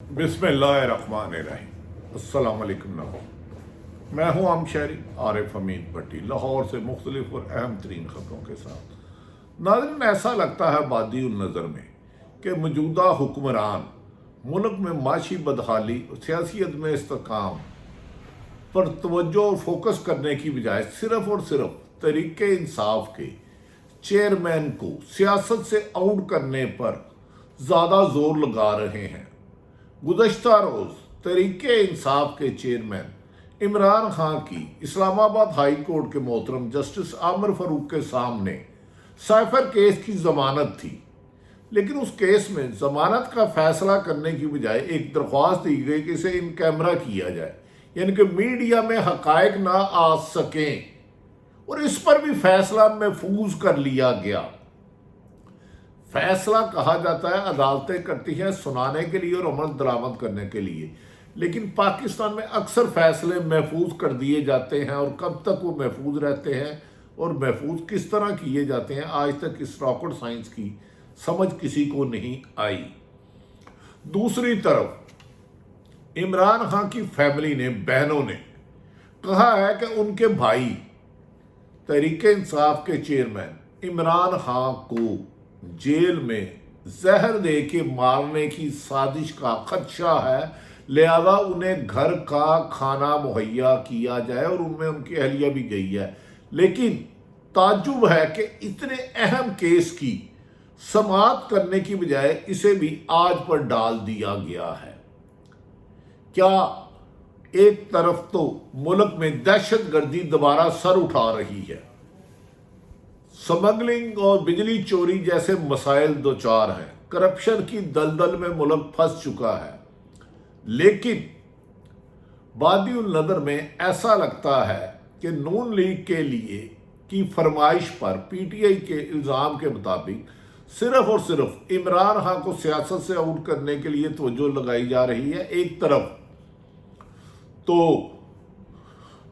बिस्मिल्लाहिर्रहमानिर्रहीम। अस्सलाम वालेकुम नाज़रीन, मैं हूँ आम शहरी आरिफ हमीद भट्टी, लाहौर से मुख्तलिफ और अहम तरीन ख़बरों के साथ। नाज़रीन, ऐसा लगता है बादी उन नज़र में कि मौजूदा हुक्मरान मुल्क में माशी बदहाली और सियासियत में इस्तेकाम पर तवज्जो और फोकस करने की बजाय सिर्फ और सिर्फ तरीके इंसाफ के चेयरमैन को सियासत से आउट करने पर ज़्यादा जोर लगा रहे हैं। गुज़श्ता रोज़ तहरीके इंसाफ के चेयरमैन इमरान खान की इस्लामाबाद हाई कोर्ट के मोहतरम जस्टिस आमिर फ़ारूक के सामने साइफर केस की ज़मानत थी, लेकिन उस केस में ज़मानत का फ़ैसला करने की बजाय एक दरख्वास्त दी गई कि इसे इन कैमरा किया जाए, यानी कि मीडिया में हक़ाइक़ ना आ सकें, और इस पर भी फ़ैसला महफूज कर लिया गया। फैसला कहा जाता है अदालतें करती हैं सुनाने के लिए और अमल दरामद करने के लिए, लेकिन पाकिस्तान में अक्सर फैसले महफूज कर दिए जाते हैं, और कब तक वो महफूज रहते हैं और महफूज किस तरह किए जाते हैं, आज तक इस रॉकेट साइंस की समझ किसी को नहीं आई। दूसरी तरफ इमरान खान की फैमिली ने, बहनों ने कहा है कि उनके भाई तहरीके इंसाफ के चेयरमैन इमरान खान को जेल में जहर दे के मारने की साजिश का खदशा है, लिहाजा उन्हें घर का खाना मुहैया किया जाए, और उनमें उनकी अहलिया भी गई है। लेकिन ताज्जुब है कि इतने अहम केस की समाअत करने की बजाय इसे भी आज पर डाल दिया गया है। क्या एक तरफ तो मुल्क में दहशतगर्दी दोबारा सर उठा रही है, स्मगलिंग और बिजली चोरी जैसे मसाइल दो चार हैं, करप्शन की दलदल में मुल्क फंस चुका है, लेकिन बादी उल नदर में ऐसा लगता है कि नून लीग के लिए की फरमाइश पर पीटीआई के इल्ज़ाम के मुताबिक सिर्फ और सिर्फ इमरान खान को सियासत से आउट करने के लिए तवज्जो लगाई जा रही है। एक तरफ तो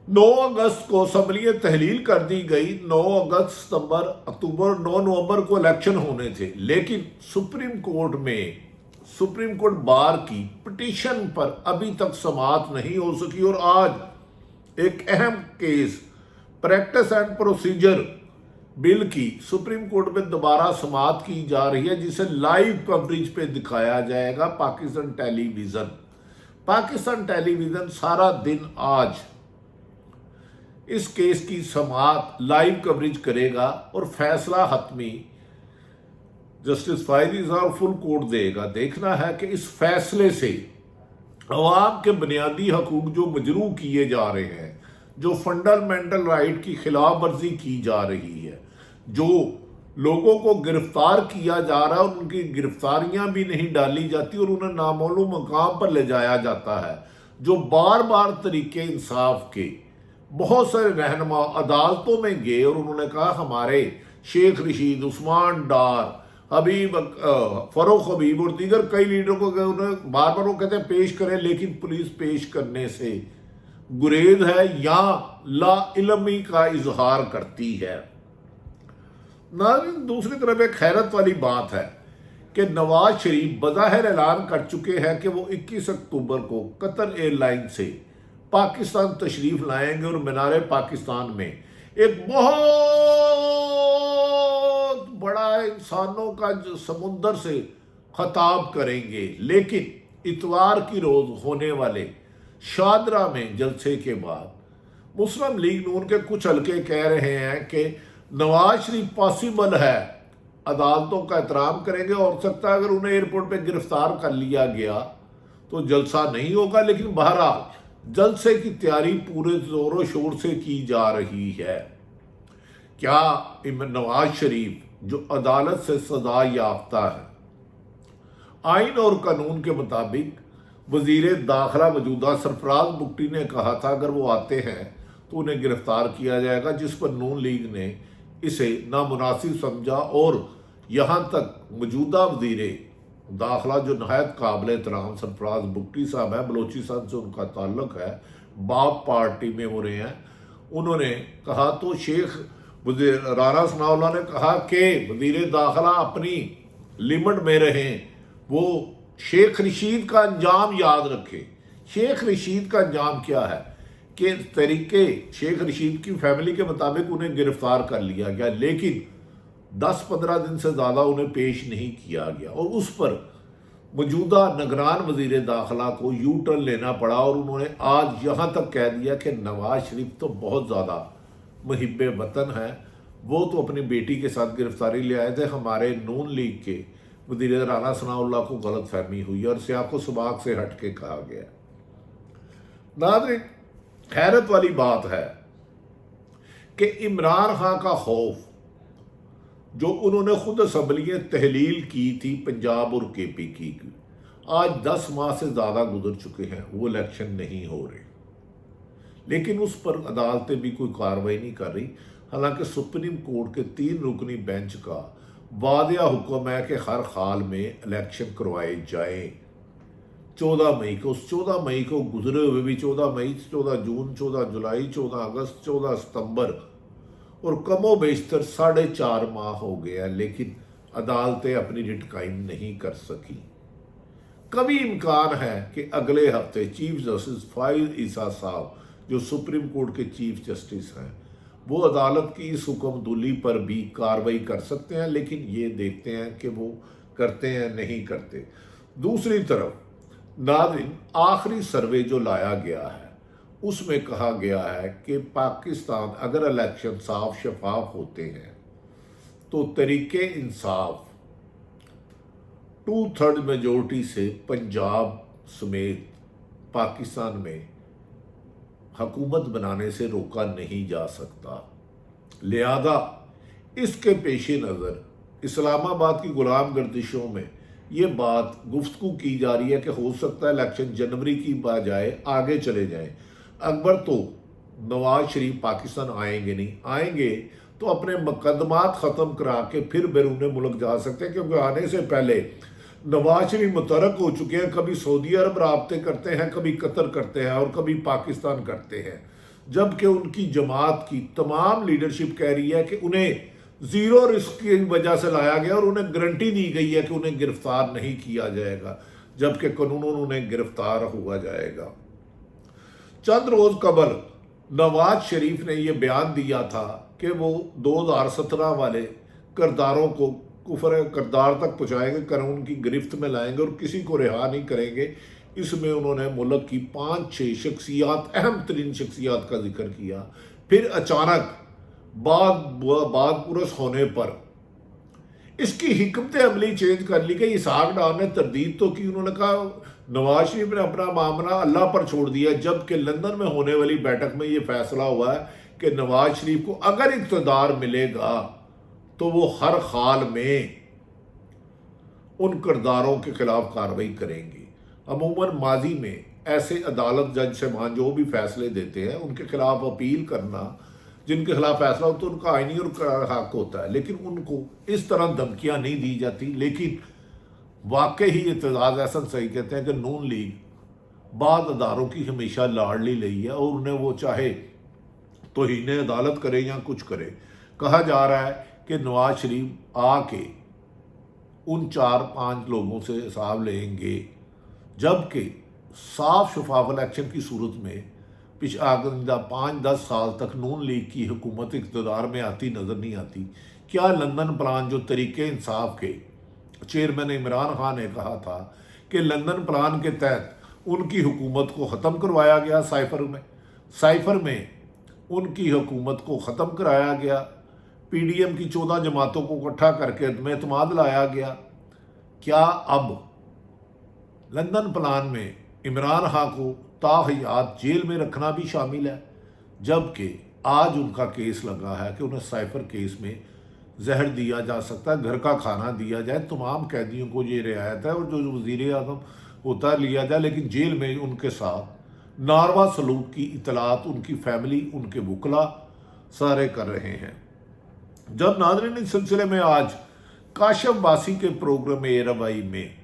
9 अगस्त को असम्बली तहलील कर दी गई, 9 अगस्त, सितंबर, अक्टूबर, 9 नवंबर को इलेक्शन होने थे, लेकिन सुप्रीम कोर्ट बार की पिटीशन पर अभी तक समाअत नहीं हो सकी, और आज एक अहम case practice and procedure bill की सुप्रीम कोर्ट में दोबारा समाअत की जा रही है, जिसे लाइव कवरेज पे दिखाया जाएगा पाकिस्तान टेलीविज़न सारा दिन आज इस केस की समाअत लाइव कवरेज करेगा, और फैसला हतमी जस्टिस फायदी साहब फुल कोर्ट देगा। देखना है कि इस फैसले से अवाम के बुनियादी हकूक जो मजरूह किए जा रहे हैं, जो फंडामेंटल राइट की खिलाफ वर्जी की जा रही है, जो लोगों को गिरफ्तार किया जा रहा है, उनकी गिरफ्तारियां भी नहीं डाली जाती और उन्हें नामालूम मकाम पर ले जाया जाता है, जो बार बार तरीके इंसाफ के बहुत सारे रहनुमा अदालतों में गए और उन्होंने कहा हमारे शेख रशीद, उस्मान डार, फरोख हबीब और दीगर कई लीडरों को उन्हें बार बार वो कहते हैं पेश करें, लेकिन पुलिस पेश करने से गुरेज है या ला इल्मी का इजहार करती है। नाज़रीन, दूसरी तरफ एक हैरत वाली बात है कि नवाज शरीफ बज़ाहिर ऐलान कर चुके हैं कि वो 21 अक्टूबर को कतर एयरलाइन से पाकिस्तान तशरीफ लाएंगे और मीनार पाकिस्तान में एक बहुत बड़ा इंसानों का समुंदर से खताब करेंगे, लेकिन इतवार की रोज होने वाले शादरा में जलसे के बाद मुस्लिम लीग नून के कुछ हल्के कह रहे हैं कि नवाज शरीफ पॉसिबल है अदालतों का एहतराम करेंगे, और सकता है अगर उन्हें एयरपोर्ट पे गिरफ्तार कर लिया गया तो जलसा नहीं होगा, लेकिन बहरहाल जलसे की तैयारी पूरे जोरों शोर से की जा रही है। क्या नवाज शरीफ जो अदालत से सजा याफ्ता है, आइन और कानून के मुताबिक वजीर दाखिला मौजूदा सरफराज बुगटी ने कहा था अगर वो आते हैं तो उन्हें गिरफ्तार किया जाएगा, जिस पर नून लीग ने इसे नामुनासिब समझा, और यहाँ तक मौजूदा वजीर दाखिला जो नहायत काबिल एहतराम सरफराज बुगटी साहब है, बलोचिस्तान से उनका ताल्लुक है, बाप पार्टी में हो रहे हैं, उन्होंने कहा तो शेख राना सनाउल्लाह ने कहा कि वजीर दाखिला अपनी लिमिट में रहें, वो शेख रशीद का अंजाम याद रखें। शेख रशीद का अंजाम क्या है कि तरीके शेख रशीद की फैमिली के मुताबिक उन्हें गिरफ्तार कर लिया गया, लेकिन 10-15 दिन से ज़्यादा उन्हें पेश नहीं किया गया और उस पर मौजूदा निगरान वज़ीर दाखिला को यू टर्न लेना पड़ा और उन्होंने आज यहाँ तक कह दिया कि नवाज शरीफ तो बहुत ज़्यादा मुहिब्बे वतन है, वो तो अपनी बेटी के साथ गिरफ्तारी ले आए थे, हमारे नून लीग के वज़ीर राना सनाउल्लाह को गलत फहमी हुई और सियाको सुबाक से हट के कहा गया। नाज़रीन, हैरत वाली बात है कि इमरान खान का खौफ जो उन्होंने खुद असम्बलियाँ तहलील की थी पंजाब और केपी की, आज 10 माह से ज़्यादा गुजर चुके हैं, वो इलेक्शन नहीं हो रहे, लेकिन उस पर अदालतें भी कोई कार्रवाई नहीं कर रही। हालांकि सुप्रीम कोर्ट के 3 रुकनी बेंच का वादिया हुक्म है कि हर हाल में इलेक्शन करवाए जाएं 14 मई को। उस 14 मई को गुजरे हुए भी 14 मई, 14 जून, 14 जुलाई, 14 अगस्त, 14 सितंबर और कमो बेशतर 4.5 माह हो गया, लेकिन अदालतें अपनी रिट कायम नहीं कर सकी। कभी इम्कान है कि अगले हफ्ते चीफ जस्टिस फाइज ईसा साहब जो सुप्रीम कोर्ट के चीफ जस्टिस हैं वो अदालत की इस हुक्मदुली पर भी कार्रवाई कर सकते हैं, लेकिन ये देखते हैं कि वो करते हैं नहीं करते। दूसरी तरफ नाज़रीन, आखिरी सर्वे जो लाया गया है उसमें कहा गया है कि पाकिस्तान अगर इलेक्शन साफ शफाफ होते हैं तो तरीके इंसाफ 2/3 मेजोरिटी से पंजाब समेत पाकिस्तान में हुकूमत बनाने से रोका नहीं जा सकता। लिहाजा इसके पेश नज़र इस्लामाबाद की गुलाम गर्दिशों में ये बात गुफ्तगू की जा रही है कि हो सकता है इलेक्शन जनवरी की बजाय आगे चले जाएं। अकबर तो नवाज शरीफ पाकिस्तान आएंगे नहीं, आएंगे तो अपने मुकदमात ख़त्म करा के फिर बैरून मुल्क जा सकते हैं, क्योंकि आने से पहले नवाज शरीफ मुतरक हो चुके हैं। कभी सऊदी अरब राब्ते करते हैं, कभी कतर करते हैं और कभी पाकिस्तान करते हैं, जबकि उनकी जमात की तमाम लीडरशिप कह रही है कि उन्हें ज़ीरो रिस्क की वजह से लाया गया और उन्हें गारंटी दी गई है कि उन्हें गिरफ्तार नहीं किया जाएगा, जबकि कानूनन उन्हें गिरफ्तार हुआ जाएगा। चंद रोज़ कबल नवाज शरीफ ने यह बयान दिया था कि वो 2017 वाले किरदारों को कुफर किरदार तक पहुँचाएंगे, कानून की गिरफ्त में लाएंगे और किसी को रिहा नहीं करेंगे। इसमें उन्होंने मुल्क की 5-6 शख्सियात, अहम तरीन शख्सियात का जिक्र किया। फिर अचानक बाद पुरस होने पर इसकी हिकमत अमली चेंज कर ली गई। इसहाक डार ने तरदीद तो की, उन्होंने कहा नवाज शरीफ ने अपना मामला अल्लाह पर छोड़ दिया, जबकि लंदन में होने वाली बैठक में ये फैसला हुआ है कि नवाज शरीफ को अगर इक़्तिदार मिलेगा तो वो हर हाल में उन किरदारों के खिलाफ कार्रवाई करेंगे। अमूमन माजी में ऐसे अदालत जज साहबान जो भी फैसले देते हैं उनके खिलाफ अपील करना, जिनके खिलाफ फैसला होता है उनका आईनी और हक होता है, लेकिन उनको इस तरह धमकियां नहीं दी जाती। लेकिन वाकई ही एतजाज़ अहसन सही कहते हैं कि नून लीग बाद अदारों की हमेशा लाडली रही है और उन्हें वो चाहे तौहीन अदालत करे या कुछ करे। कहा जा रहा है कि नवाज शरीफ आके उन 4-5 लोगों से हिसाब लेंगे, जबकि साफ शफाफ इलेक्शन की सूरत में आइंदा 5-10 साल तक नून लीग की हुकूमत इक़्तिदार में आती नज़र नहीं आती। क्या लंदन प्लान जो तरीके इंसाफ के चेयरमैन इमरान खान ने कहा था कि लंदन प्लान के तहत उनकी हुकूमत को ख़त्म करवाया गया, साइफर में उनकी हुकूमत को ख़त्म कराया गया, PDM की 14 जमातों को इकट्ठा करके अदम एतमाद लाया गया। क्या अब लंदन प्लान में इमरान खान को ताहयात जेल में रखना भी शामिल है, जबकि आज उनका केस लगा है कि उन्हें साइफर केस में जहर दिया जा सकता है, घर का खाना दिया जाए, तमाम कैदियों को ये रियायत है और जो वज़ीर आज़म होता लिया जाए, लेकिन जेल में उनके साथ नारवा सलूक की इतलात उनकी फैमिली, उनके वकला सारे कर रहे हैं। जब नाज़रीन इस सिलसिले में आज काशफ बासी के प्रोग्राम रवाई में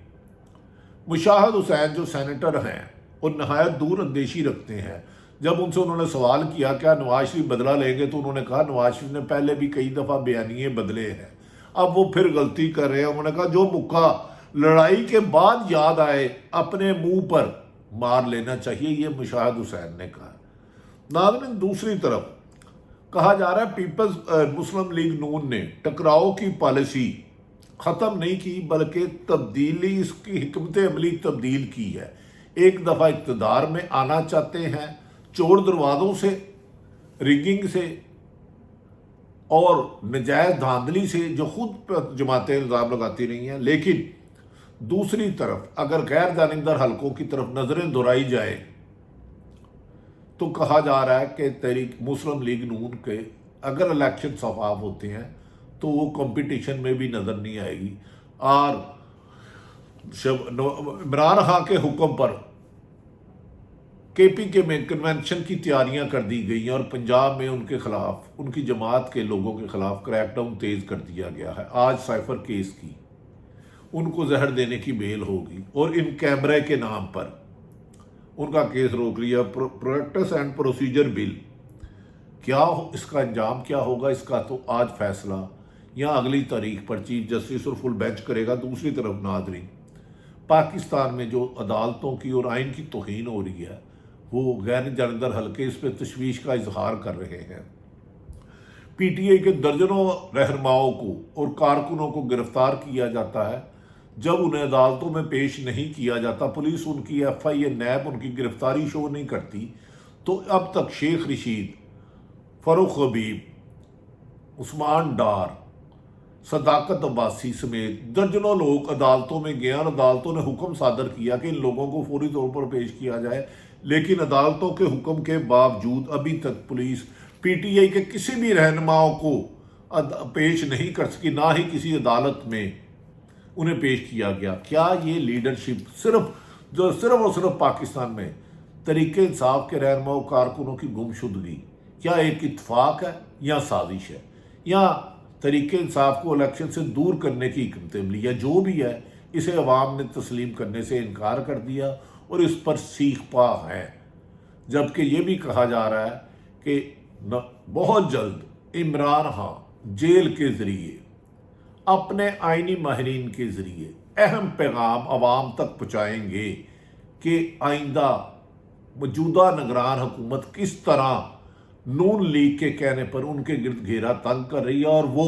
मुशाहिद हुसैन जो सेनेटर हैं और नहायत दूर अंदेशी रखते हैं, जब उनसे उन्होंने सवाल किया क्या नवाज शरीफ बदला लेंगे, तो उन्होंने कहा नवाज शरीफ ने पहले भी कई दफ़ा बयानिए बदले हैं, अब वो फिर गलती कर रहे हैं। उन्होंने कहा जो मुक्का لڑائی کے بعد یاد آئے اپنے منہ پر مار لینا چاہیے، یہ مشاہد حسین نے کہا۔ ناظرین، دوسری طرف کہا جا رہا ہے پیپلز مسلم لیگ نون نے ٹکراؤ کی پالیسی ختم نہیں کی بلکہ تبدیلی، اس کی حکمت عملی تبدیل کی ہے۔ ایک دفعہ اقتدار میں آنا چاہتے ہیں چور دروازوں سے، ریگنگ سے اور نجائز دھاندلی سے، جو خود جماعتیں الزام لگاتی رہی ہیں، لیکن دوسری طرف اگر غیر جانبدار حلقوں کی طرف نظریں دہرائی جائے تو کہا جا رہا ہے کہ تحریک مسلم لیگ نون کے اگر الیکشن شفاف ہوتے ہیں تو وہ کمپٹیشن میں بھی نظر نہیں آئے گی۔ اور عمران خان کے حکم پر کے پی کے میں کنونشن کی تیاریاں کر دی گئی ہیں اور پنجاب میں ان کے خلاف، ان کی جماعت کے لوگوں کے خلاف کریک ڈاؤن تیز کر دیا گیا ہے۔ آج سائفر کیس کی ان کو زہر دینے کی بیل ہوگی اور ان کیمرے کے نام پر ان کا کیس روک لیا۔ پریکٹس اینڈ پروسیجر بل، کیا اس کا انجام کیا ہوگا، اس کا تو آج فیصلہ یا اگلی تاریخ پر چیف جسٹس اور فل بینچ کرے گا۔ دوسری طرف ناظرین، پاکستان میں جو عدالتوں کی اور آئین کی توہین ہو رہی ہے، وہ غیر جانبدار حلقے اس پہ تشویش کا اظہار کر رہے ہیں۔ پی ٹی آئی کے درجنوں رہنماؤں کو اور کارکنوں کو گرفتار کیا جاتا ہے، جب انہیں عدالتوں میں پیش نہیں کیا جاتا، پولیس ان کی ایف آئی اے نیب ان کی گرفتاری شو نہیں کرتی، تو اب تک شیخ رشید، فاروق حبیب، عثمان ڈار، صداقت عباسی سمیت درجنوں لوگ عدالتوں میں گئے اور عدالتوں نے حکم صادر کیا کہ ان لوگوں کو فوری طور پر پیش کیا جائے، لیکن عدالتوں کے حکم کے باوجود ابھی تک پولیس پی ٹی آئی کے کسی بھی رہنماؤں کو پیش نہیں کر سکی، نہ ہی کسی عدالت میں انہیں پیش کیا گیا۔ کیا یہ لیڈرشپ صرف اور صرف پاکستان میں تحریک انصاف کے رہنماؤں کارکنوں کی گمشدگی کیا ایک اتفاق ہے یا سازش ہے، یا تحریک انصاف کو الیکشن سے دور کرنے کی حکمت عملی ہے؟ جو بھی ہے، اسے عوام نے تسلیم کرنے سے انکار کر دیا اور اس پر سیخ پا ہے، جبکہ یہ بھی کہا جا رہا ہے کہ بہت جلد عمران خان جیل کے ذریعے اپنے آئینی ماہرین کے ذریعے اہم پیغام عوام تک پہنچائیں گے کہ آئندہ موجودہ نگران حکومت کس طرح نون لیگ کے کہنے پر ان کے گرد گھیرا تنگ کر رہی ہے، اور وہ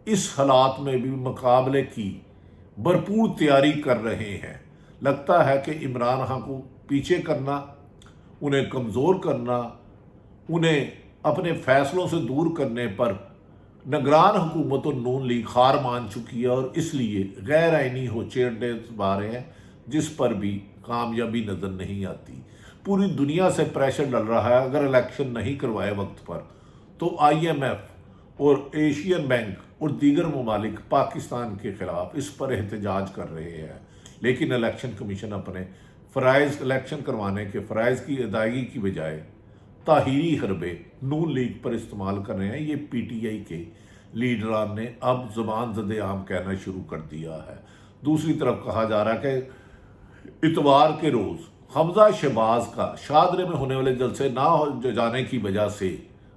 اس حالات میں بھی مقابلے کی بھرپور تیاری کر رہے ہیں۔ لگتا ہے کہ عمران خان کو پیچھے کرنا، انہیں کمزور کرنا، انہیں اپنے فیصلوں سے دور کرنے پر نگران حکومت اور نون لیگ ہار مان چکی ہے، اور اس لیے غیر آئینی ہوچے بارے ہیں جس پر بھی کامیابی نظر نہیں آتی۔ پوری دنیا سے پریشر ڈل رہا ہے، اگر الیکشن نہیں کروائے وقت پر تو آئی ایم ایف اور ایشین بینک اور دیگر ممالک پاکستان کے خلاف اس پر احتجاج کر رہے ہیں، لیکن الیکشن کمیشن اپنے فرائض، الیکشن کروانے کے فرائض کی ادائیگی کی بجائے تاہیری حربے نون لیگ پر استعمال کر رہے ہیں۔ یہ پی ٹی آئی کے لیڈران نے اب زبان زد عام کہنا شروع کر دیا ہے۔ دوسری طرف کہا جا رہا ہے کہ اتوار کے روز حمزہ شہباز کا شاہدرے میں ہونے والے جلسے نہ ہو جانے کی وجہ سے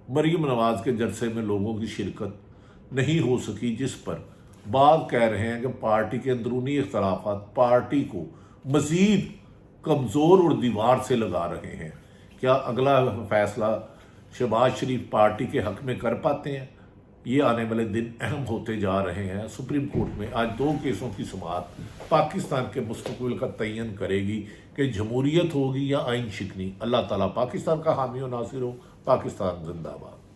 مریم نواز کے جلسے میں لوگوں کی شرکت نہیں ہو سکی، جس پر بعض کہہ رہے ہیں کہ پارٹی کے اندرونی اختلافات پارٹی کو مزید کمزور اور دیوار سے لگا رہے ہیں۔ کیا اگلا فیصلہ شہباز شریف پارٹی کے حق میں کر پاتے ہیں؟ یہ آنے والے دن اہم ہوتے جا رہے ہیں۔ سپریم کورٹ میں آج 2 کیسوں کی سماعت پاکستان کے مستقبل کا تعین کرے گی کہ جمہوریت ہوگی یا آئین شکنی۔ اللہ تعالیٰ پاکستان کا حامی و ناصر ہو۔ پاکستان زندہ باد۔